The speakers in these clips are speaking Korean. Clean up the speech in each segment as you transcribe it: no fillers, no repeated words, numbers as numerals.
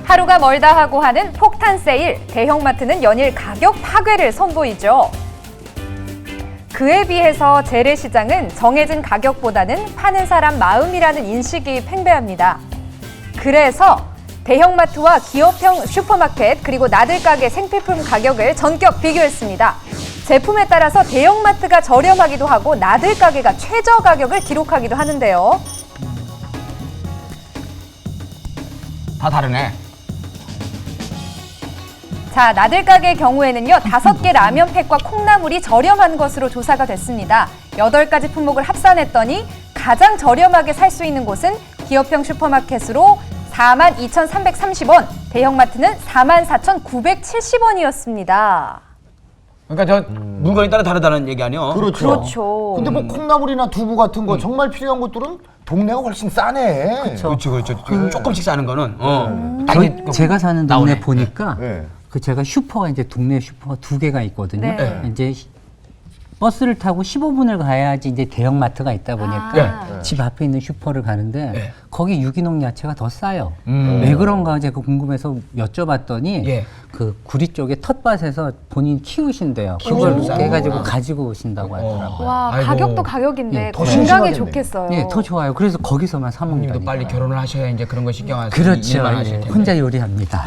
하루가 멀다 하고 하는 폭탄 세일, 대형마트는 연일 가격 파괴를 선보이죠. 그에 비해서 재래시장은 정해진 가격보다는 파는 사람 마음이라는 인식이 팽배합니다. 그래서 대형마트와 기업형 슈퍼마켓 그리고 나들가게 생필품 가격을 전격 비교했습니다. 제품에 따라서 대형마트가 저렴하기도 하고 나들가게가 최저 가격을 기록하기도 하는데요. 다 다르네. 자, 나들가게의 경우에는요, 5개 라면팩과 콩나물이 저렴한 것으로 조사가 됐습니다. 8가지 품목을 합산했더니 가장 저렴하게 살 수 있는 곳은 기업형 슈퍼마켓으로 42,330원, 대형마트는 44,970원이었습니다. 그러니까 저 물건에 따라 다르다는 얘기 아니요? 그렇죠. 근데 뭐 콩나물이나 두부 같은 거 정말 필요한 것들은 동네가 훨씬 싸네. 그렇죠. 조금씩 사는 거는 제가 사는 동네 나오네. 보니까 네. 그 제가 슈퍼가 이제 동네 슈퍼가 2개가 있거든요. 네. 이제 버스를 타고 15분을 가야지 이제 대형마트가 있다 보니까 집 앞에 있는 슈퍼를 가는데 네. 거기 유기농 야채가 더 싸요. 왜 그런가 제가 궁금해서 여쭤봤더니 예. 그 구리 쪽에 텃밭에서 본인 키우신대요. 그걸 해가지고 가지고 오신다고 하더라고요. 와, 아이고. 가격도 가격인데 더 건강에 신선하겠네. 좋겠어요. 예, 더 좋아요. 그래서 거기서만 사 님도 먹다니까. 빨리 결혼을 하셔야 이제 그런 거 신경 안 쓰고 그렇죠. 일만 예, 하실 텐데. 혼자 요리합니다.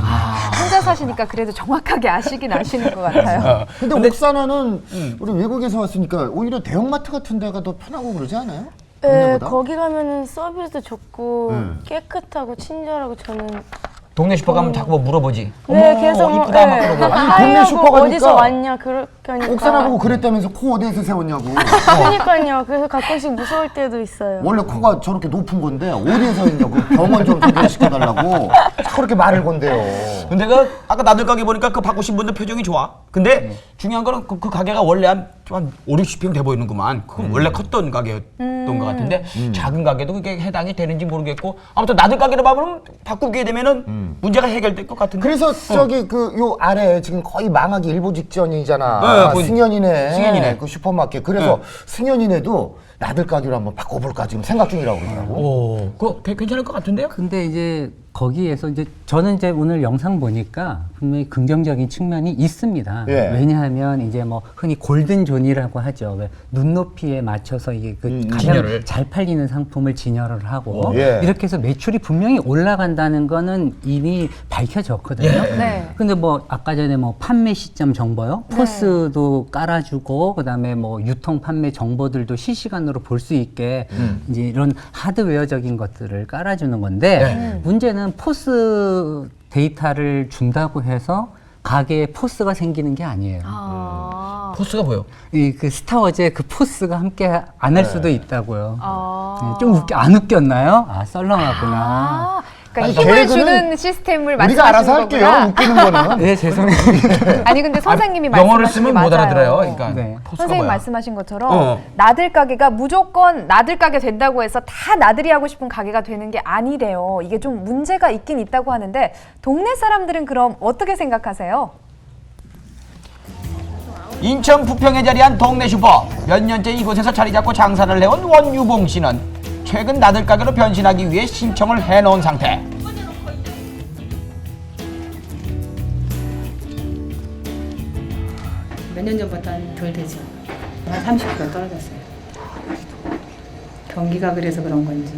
혼자 사시니까 그래도 정확하게 아시긴 아시는 것 같아요. 근데 옥산화는 우리 외국에서 왔으니까 오히려 대형마트 같은 데가 더 편하고 그러지 않아요? 네, 동네보다? 거기 가면은 서비스도 좋고 깨끗하고 친절하고 저는 동네 슈퍼 가면 자꾸 뭐 물어보지. 네, 어머, 계속 뭐, 이쁘다 막 그러고. 동네 슈퍼 가니까 어디서 왔냐 그렇게 하니까 옥산화 보고 그랬다면서 코 어디에서 세웠냐고. 그러니까요. 그래서 가끔씩 무서울 때도 있어요. 원래 코가 저렇게 높은 건데 어디에서 했냐고 병원 좀 소개시켜달라고 그렇게 말을 건데요. 근데 그 아까 나들 가게 보니까 그 바꾸신 분들 표정이 좋아. 근데 중요한 거는 그 가게가 원래 한 5, 60평 돼 보이는구만. 그건 원래 컸던 가게였던 것 같은데 작은 가게도 그게 해당이 되는지 모르겠고 아무튼 나들 가게로 가면 바꾸게 되면은 문제가 해결될 것 같은데. 그래서 저기 그 요 아래 지금 거의 망하기 일보 직전이잖아. 네, 그 승현이네. 그 슈퍼마켓. 그래서 승현이네도 나들 가게로 한번 바꿔볼까 지금 생각 중이라고 그러더라고. 오, 그거 괜찮을 것 같은데요? 근데 이제 거기에서 이제 저는 이제 오늘 영상 보니까 분명히 긍정적인 측면이 있습니다. 예. 왜냐하면 이제 뭐 흔히 골든 존이라고 하죠. 왜 눈높이에 맞춰서 이게 그 가장 진열을. 잘 팔리는 상품을 진열을 하고 예. 이렇게 해서 매출이 분명히 올라간다는 거는 이미 밝혀졌거든요. 네. 근데 뭐 아까 전에 뭐 판매 시점 정보요, 포스도 깔아주고 그다음에 뭐 유통 판매 정보들도 실시간으로 볼 수 있게 이제 이런 하드웨어적인 것들을 깔아주는 건데 문제는 포스 데이터를 준다고 해서 가게에 포스가 생기는 게 아니에요. 포스가 뭐요? 이 그 스타워즈의 그 포스가 함께 안 할 수도 있다고요. 아. 좀 안 웃겼나요? 아 썰렁하구나. 아, 그러니까 아니, 힘을 계획은 주는 시스템을 우리가 알아서 말씀하시는 할게요. 거구나. 웃기는 거는. 네 죄송해요. 아니 근데 선생님이 영어를 말씀하신 게 쓰면 못 맞아요. 알아들어요. 그러니까 네. 포스가 선생님 뭐야? 말씀하신 것처럼 어. 나들 가게가 무조건 나들 가게 된다고 해서 다 나들이 하고 싶은 가게가 되는 게 아니래요. 이게 좀 문제가 있긴 있다고 하는데 동네 사람들은 그럼 어떻게 생각하세요? 인천 부평에 자리한 동네 슈퍼. 몇 년째 이곳에서 자리 잡고 장사를 해온 원유봉 씨는 최근 나들 가게로 변신하기 위해 신청을 해놓은 상태. 몇 년 전보다는 덜 되죠. 한 30kg 떨어졌어요. 경기가 그래서 그런 건지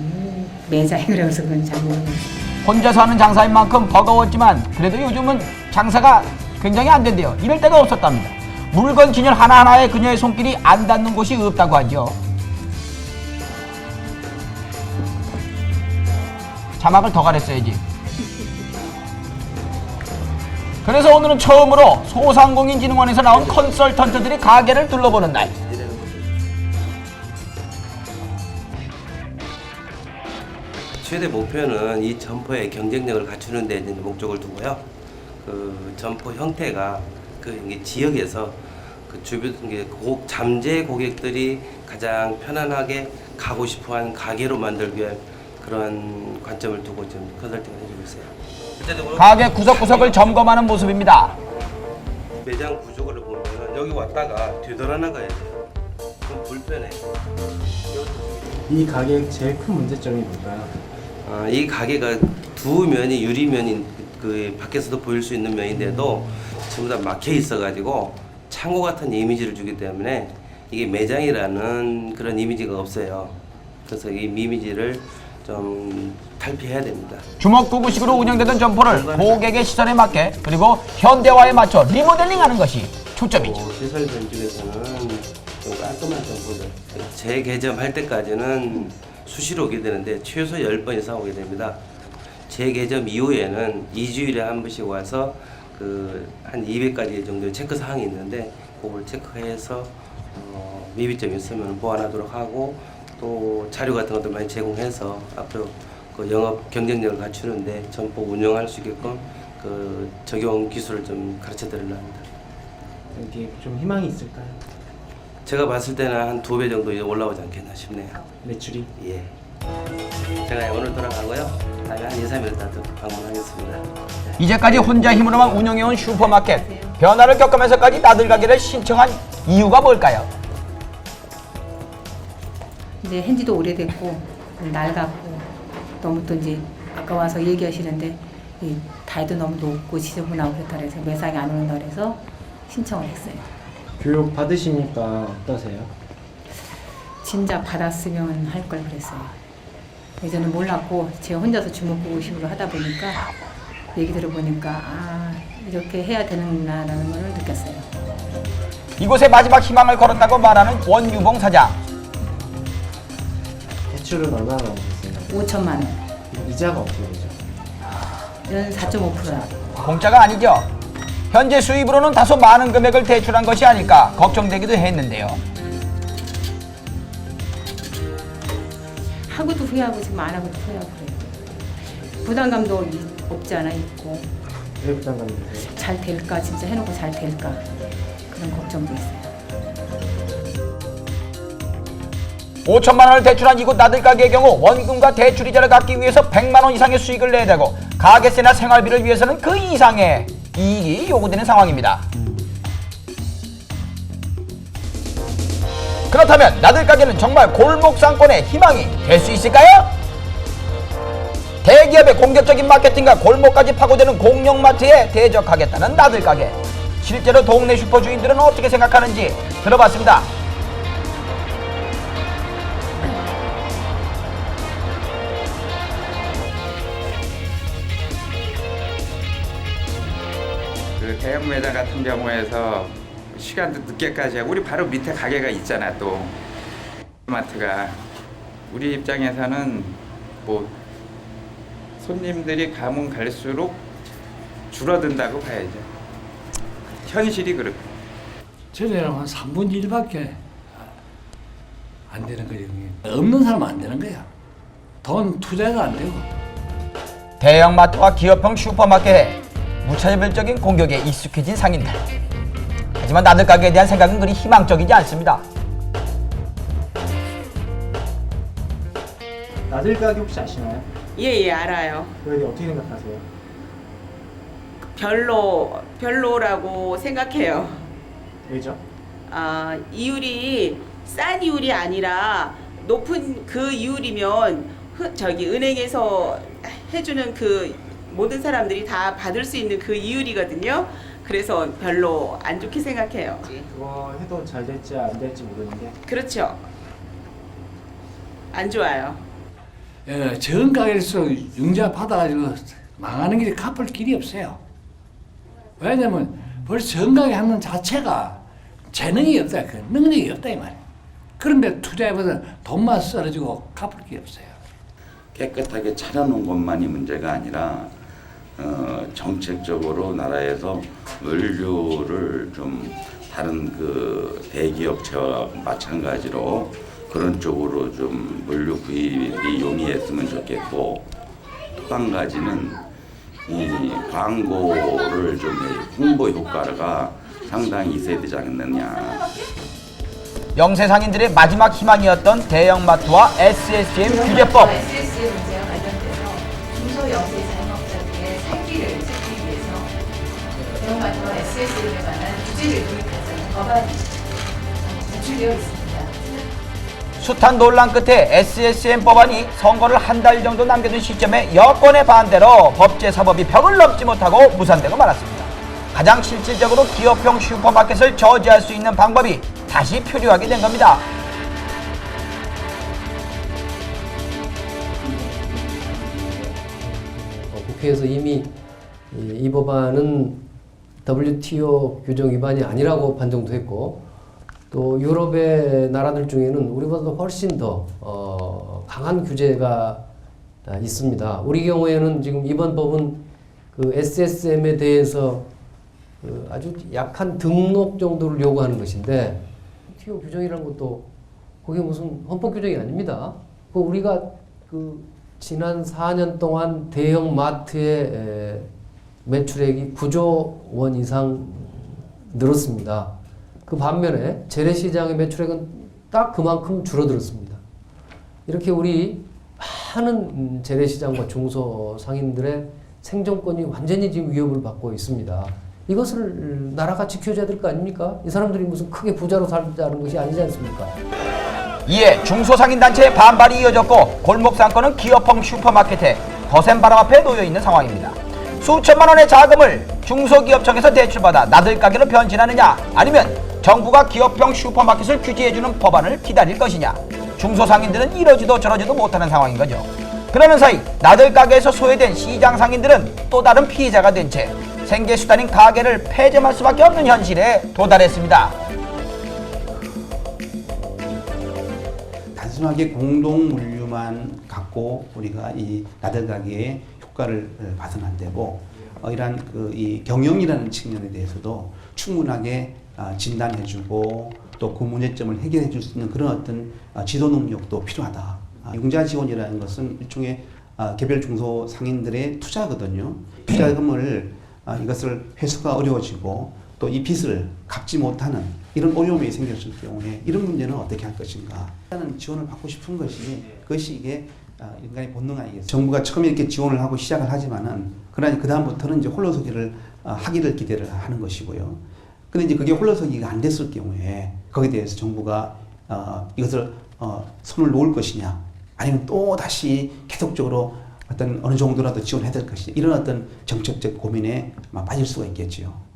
매장이 그래서 그런지 잘 모르겠어요. 혼자서 하는 장사인 만큼 버거웠지만 그래도 요즘은 장사가 굉장히 안 된대요. 이럴 데가 없었답니다. 물건 진열 하나하나에 그녀의 손길이 안 닿는 곳이 없다고 하죠. 자막을 더 가렸어야지. 그래서 오늘은 처음으로 소상공인진흥원에서 나온 컨설턴트들이 가게를 둘러보는 날. 최대 목표는 이 점포의 경쟁력을 갖추는 데 이제 목적을 두고요. 그 점포 형태가 그 이게 지역에서 그 주변 이게 잠재 고객들이 가장 편안하게 가고 싶어하는 가게로 만들기 위한 그런 관점을 두고 지금 컨설팅을 해주고 있어요. 전체적으로 가게 구석구석을 점검하는 모습입니다. 매장 구조를 보면 여기 왔다가 뒤돌아나가야 돼요. 좀 불편해. 이 가게의 제일 큰 문제점이 뭘까요? 이 가게가 두 면이 유리면이 그 밖에서도 보일 수 있는 면인데도 전부 다 막혀 있어가지고 창고 같은 이미지를 주기 때문에 이게 매장이라는 그런 이미지가 없어요. 그래서 이 이미지를 좀 탈피해야 됩니다. 주먹구구식으로 운영되던 점포를 고객의 시선에 맞게 그리고 현대화에 맞춰 리모델링하는 것이 초점이죠. 시설 변집에서는 좀 깔끔한 점포들 재개점할 때까지는 수시로 오게 되는데 최소 10번 이상 오게 됩니다. 재개점 이후에는 2주일에 한 번씩 와서 그 한 200가지 정도의 체크 사항이 있는데 그걸 체크해서 미비점이 있으면 보완하도록 하고 또 자료 같은 것도 많이 제공해서 앞으로 그 영업 경쟁력을 갖추는데 점포 운영할 수 있게끔 그 적용 기술을 좀 가르쳐 드리려 합니다. 여기 좀 희망이 있을까요? 제가 봤을 때는 한 2배 정도 이제 올라오지 않겠나 싶네요. 매출이? 예. 제가 오늘 돌아가고요. 다음에 한 2, 3일 더 방문하겠습니다. 이제까지 혼자 힘으로만 운영해온 슈퍼마켓 변화를 겪으면서까지 나들가기를 신청한 이유가 뭘까요? 이제 한지도 오래됐고 낡았고 너무 또 이제 아까 와서 얘기하시는데 이 달도 너무 높고 지저분하고 그렇다 그래서 매상이 안 오는다 그래서 신청을 했어요. 교육 받으시니까 어떠세요? 진짜 받았으면 할 걸 그랬어요. 예전에 몰랐고 제가 혼자서 주먹구구식으로 하다 보니까 얘기 들어보니까 아 이렇게 해야 되는구나라는 걸 느꼈어요. 이곳에 마지막 희망을 걸었다고 말하는 원유봉 사장. 대출은 얼마나 나오셨어요? 5천만 원. 이자가 어떻게 되죠? 연 4.5%야. 공짜가 아니죠. 현재 수입으로는 다소 많은 금액을 대출한 것이 아닐까 걱정되기도 했는데요. 하고도 후회하고 지금 안 하고도 후회하고 그래요. 부담감도 없지 않아 있고 왜 부담감이 드세요? 잘 될까 진짜 해놓고 잘 될까 그런 걱정도 있어요. 5천만 원을 대출한 이곳 나들가게의 경우 원금과 대출이자를 갚기 위해서 100만 원 이상의 수익을 내야 되고 가게세나 생활비를 위해서는 그 이상의 이익이 요구되는 상황입니다. 그렇다면 나들가게는 정말 골목 상권의 희망이 될 수 있을까요? 대기업의 공격적인 마케팅과 골목까지 파고드는 공룡마트에 대적하겠다는 나들가게. 실제로 동네 슈퍼 주인들은 어떻게 생각하는지 들어봤습니다. 그 대형 매장 같은 경우에서 시간도 늦게까지 하고 우리 바로 밑에 가게가 있잖아 또 마트가 우리 입장에서는 뭐 손님들이 가면 갈수록 줄어든다고 봐야죠. 현실이 그렇고 저희는 한 3분의 1밖에 안 되는 거예요. 없는 사람은 안 되는 거야. 돈 투자가 안 되고. 대형마트와 기업형 슈퍼마켓에 무차별적인 공격에 익숙해진 상인들. 하지만 나들가게에 대한 생각은 그리 희망적이지 않습니다. 나들가게 혹시 아시나요? 예, 알아요. 그에 대해 어떻게 생각하세요? 별로라고 생각해요. 왜죠? 이율이 싼 이율이 아니라 높은 그 이율이면 은행에서 해주는 그 모든 사람들이 다 받을 수 있는 그 이율이거든요. 그래서 별로 안 좋게 생각해요. 그거 해도 잘 될지 안 될지 모르는데. 그렇죠. 안 좋아요. 적은 가게에서 융자 받아가지고 망하는 길이 갚을 길이 없어요. 왜냐면 벌써 적은 가게 하는 자체가 재능이 없다, 그 능력이 없다 이 말이에요. 그런데 투자해봐서 돈만 썰어지고 갚을 길이 없어요. 깨끗하게 차려놓은 것만이 문제가 아니라 정책적으로 나라에서 물류를 좀 다른 그 대기업체와 마찬가지로 그런 쪽으로 좀 물류 구입이 용이했으면 좋겠고 또 한 가지는 이 광고를 좀 홍보 효과가 상당히 있어야 되지 않느냐. 영세 상인들의 마지막 희망이었던 대형마트와 SSM 규제법. SSM 문제와 관련돼서 중소영세 자영업자들의 생기를 지키기 위해서 대형마트와 SSM에 관한 규제를 도입하자는 법안이 제출되어 있습니다. 숱한 논란 끝에 SSM 법안이 선거를 한 달 정도 남겨둔 시점에 여권의 반대로 법제사법이 벽을 넘지 못하고 무산되고 말았습니다. 가장 실질적으로 기업형 슈퍼마켓을 저지할 수 있는 방법이 다시 표류하게 된 겁니다. 국회에서 이미 이 법안은 WTO 규정 위반이 아니라고 판정도 했고, 또 유럽의 나라들 중에는 우리보다 훨씬 더 강한 규제가 있습니다. 우리 경우에는 지금 이번 법은 그 SSM에 대해서 그 아주 약한 등록 정도를 요구하는 것인데, WTO 규정이라는 것도 그게 무슨 헌법 규정이 아닙니다. 그 우리가 그 지난 4년 동안 대형 마트의 매출액이 9조 원 이상 늘었습니다. 그 반면에 재래시장의 매출액은 딱 그만큼 줄어들었습니다. 이렇게 우리 많은 재래시장과 중소상인들의 생존권이 완전히 지금 위협을 받고 있습니다. 이것을 나라가 지켜줘야 될 거 아닙니까? 이 사람들이 무슨 크게 부자로 살자는 것이 아니지 않습니까? 이에 중소상인단체의 반발이 이어졌고 골목상권은 기업형 슈퍼마켓에 거센 바람 앞에 놓여있는 상황입니다. 수천만 원의 자금을 중소기업청에서 대출받아 나들가게로 변신하느냐, 아니면 정부가 기업형 슈퍼마켓을 규제해주는 법안을 기다릴 것이냐. 중소상인들은 이러지도 저러지도 못하는 상황인 거죠. 그러는 사이 나들가게에서 소외된 시장 상인들은 또 다른 피해자가 된 채 생계수단인 가게를 폐점할 수밖에 없는 현실에 도달했습니다. 단순하게 공동 물류만 갖고 우리가 이 나들가게의 효과를 봐서는 안 되고, 이러한 이 경영이라는 측면에 대해서도 충분하게 진단해주고 또 그 문제점을 해결해줄 수 있는 그런 어떤 지도 능력도 필요하다. 융자 지원이라는 것은 일종의 개별 중소 상인들의 투자거든요. 투자금을 이것을 회수가 어려워지고 또 이 빚을 갚지 못하는 이런 어려움이 생겼을 경우에 이런 문제는 어떻게 할 것인가. 일단은 지원을 받고 싶은 것이, 그것이 이게 인간의 본능 아니겠어요. 정부가 처음에 이렇게 지원을 하고 시작을 하지만은, 그러니 그다음부터는 이제 홀로서기를 하기를 기대를 하는 것이고요. 근데 이제 그게 홀로서기가 안 됐을 경우에 거기에 대해서 정부가 이것을 손을 놓을 것이냐, 아니면 또 다시 계속적으로 어떤 어느 정도라도 지원해야 될 것이냐, 이런 어떤 정책적 고민에 빠질 수가 있겠지요.